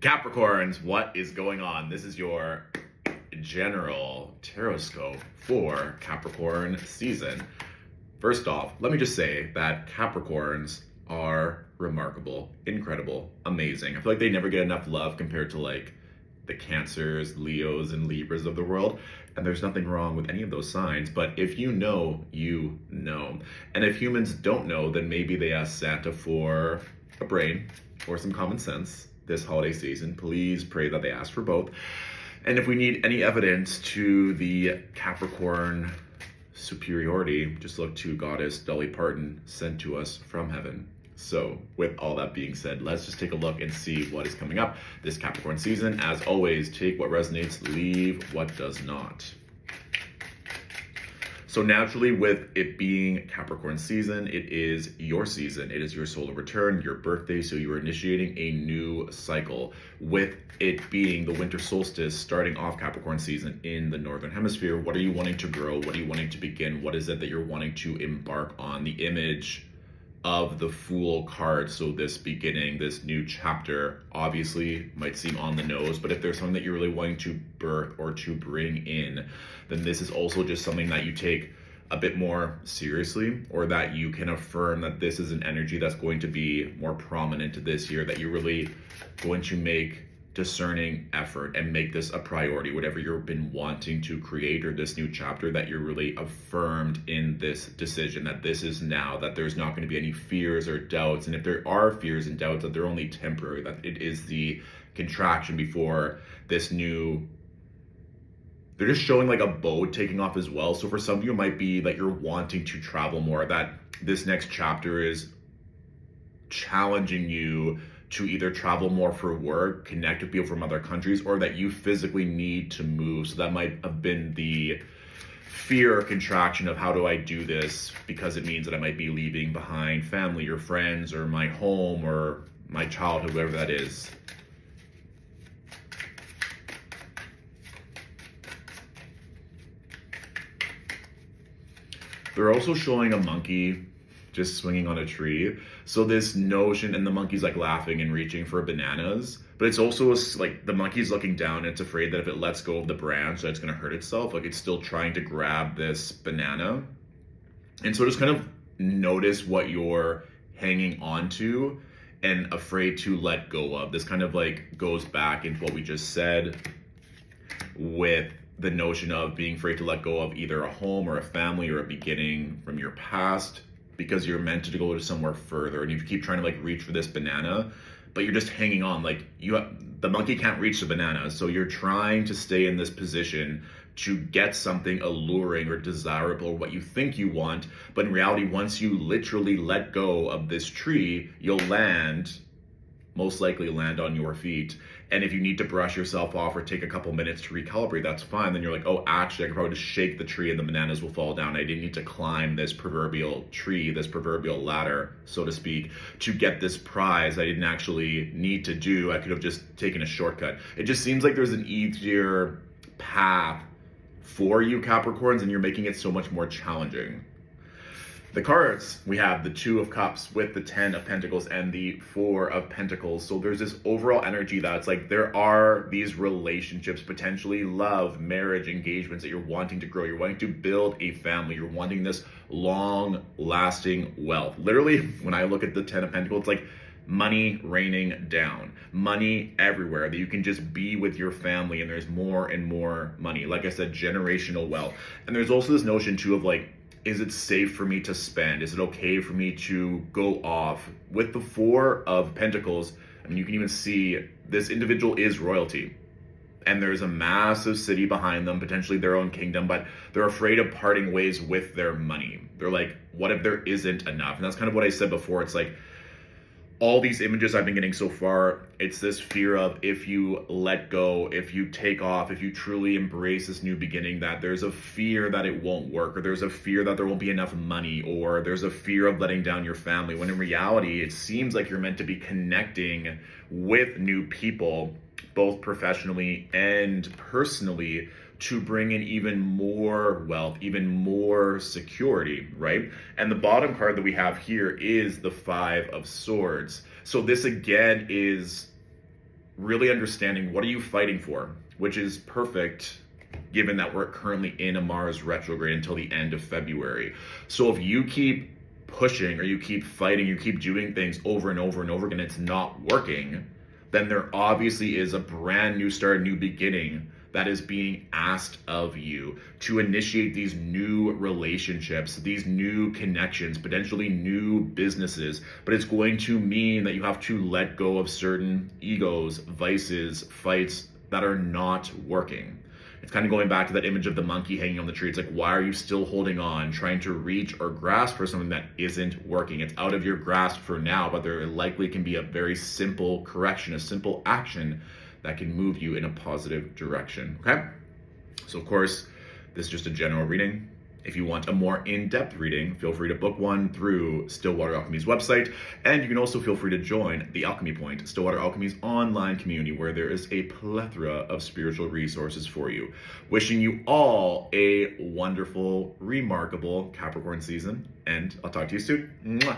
Capricorns, what is going on? This is your general Tarotscope for Capricorn season. First off, let me just say that Capricorns are remarkable, incredible, amazing. I feel like they never get enough love compared to like the Cancers, Leos, and Libras of the world. And there's nothing wrong with any of those signs, but if you know, you know. And if humans don't know, then maybe they ask Santa for a brain or some common sense this holiday season. Please pray that they ask for both. And if we need any evidence to the Capricorn superiority, just look to Goddess Dolly Parton sent to us from heaven. So with all that being said, let's just take a look and see what is coming up this Capricorn season. As always, take what resonates, leave what does not. So naturally, with it being Capricorn season, it is your season. It is your solar return, your birthday, so you are initiating a new cycle. With it being the winter solstice, starting off Capricorn season in the Northern Hemisphere, what are you wanting to grow? What are you wanting to begin? What is it that you're wanting to embark on? The image of the Fool card, so this beginning, this new chapter, obviously might seem on the nose, but if there's something that you're really wanting to birth or to bring in, then this is also just something that you take a bit more seriously, or that you can affirm that this is an energy that's going to be more prominent this year, that you're really going to make discerning effort and make this a priority, whatever you've been wanting to create or this new chapter, that you're really affirmed in this decision, that this is now, that there's not going to be any fears or doubts. And if there are fears and doubts, that they're only temporary, that it is the contraction before this new. They're just showing like a boat taking off as well. So for some of you, it might be that you're wanting to travel more, that this next chapter is challenging you to either travel more for work, connect with people from other countries, or that you physically need to move. So that might have been the fear or contraction of how do I do this, because it means that I might be leaving behind family or friends or my home or my childhood, whatever that is. They're also showing a monkey just swinging on a tree. So this notion, and the monkey's like laughing and reaching for bananas, but it's also like the monkey's looking down and it's afraid that if it lets go of the branch, that it's going to hurt itself. Like it's still trying to grab this banana. And so just kind of notice what you're hanging on to and afraid to let go of. This kind of like goes back into what we just said with the notion of being afraid to let go of either a home or a family or a beginning from your past, because you're meant to go to somewhere further, and you keep trying to like reach for this banana, but you're just hanging on. Like the monkey can't reach the banana, so you're trying to stay in this position to get something alluring or desirable, what you think you want. But in reality, once you literally let go of this tree, you'll most likely land on your feet. And if you need to brush yourself off or take a couple minutes to recalibrate, that's fine. Then you're like, oh, actually, I could probably just shake the tree and the bananas will fall down. I didn't need to climb this proverbial tree, this proverbial ladder, so to speak, to get this prize I didn't actually need to do. I could have just taken a shortcut. It just seems like there's an easier path for you, Capricorns, and you're making it so much more challenging. The cards, we have the Two of Cups with the 10 of Pentacles and the 4 of Pentacles. So there's this overall energy that's like there are these relationships, potentially love, marriage, engagements that you're wanting to grow. You're wanting to build a family. You're wanting this long-lasting wealth. Literally, when I look at the 10 of Pentacles, it's like money raining down, money everywhere, that you can just be with your family and there's more and more money. Like I said, generational wealth. And there's also this notion too of like, is it safe for me to spend? Is it okay for me to go off? With the 4 of Pentacles, I mean, you can even see this individual is royalty. And there's a massive city behind them, potentially their own kingdom, but they're afraid of parting ways with their money. They're like, what if there isn't enough? And that's kind of what I said before. It's like, all these images I've been getting so far, it's this fear of if you let go, if you take off, if you truly embrace this new beginning, that there's a fear that it won't work, or there's a fear that there won't be enough money, or there's a fear of letting down your family, when in reality, it seems like you're meant to be connecting with new people, both professionally and personally, to bring in even more wealth, even more security, right? And the bottom card that we have here is the 5 of Swords. So this again is really understanding what are you fighting for, which is perfect given that we're currently in a Mars retrograde until the end of February. So if you keep pushing or you keep fighting, you keep doing things over and over and over again, it's not working, then there obviously is a brand new start, new beginning that is being asked of you to initiate these new relationships, these new connections, potentially new businesses. But it's going to mean that you have to let go of certain egos, vices, fights that are not working. It's kind of going back to that image of the monkey hanging on the tree. It's like, why are you still holding on, trying to reach or grasp for something that isn't working? It's out of your grasp for now, but there likely can be a very simple correction, a simple action that can move you in a positive direction, okay? So of course, this is just a general reading. If you want a more in-depth reading, feel free to book one through Stillwater Alchemy's website. And you can also feel free to join the Alchemy Point, Stillwater Alchemy's online community, where there is a plethora of spiritual resources for you. Wishing you all a wonderful, remarkable Capricorn season, and I'll talk to you soon. Mwah.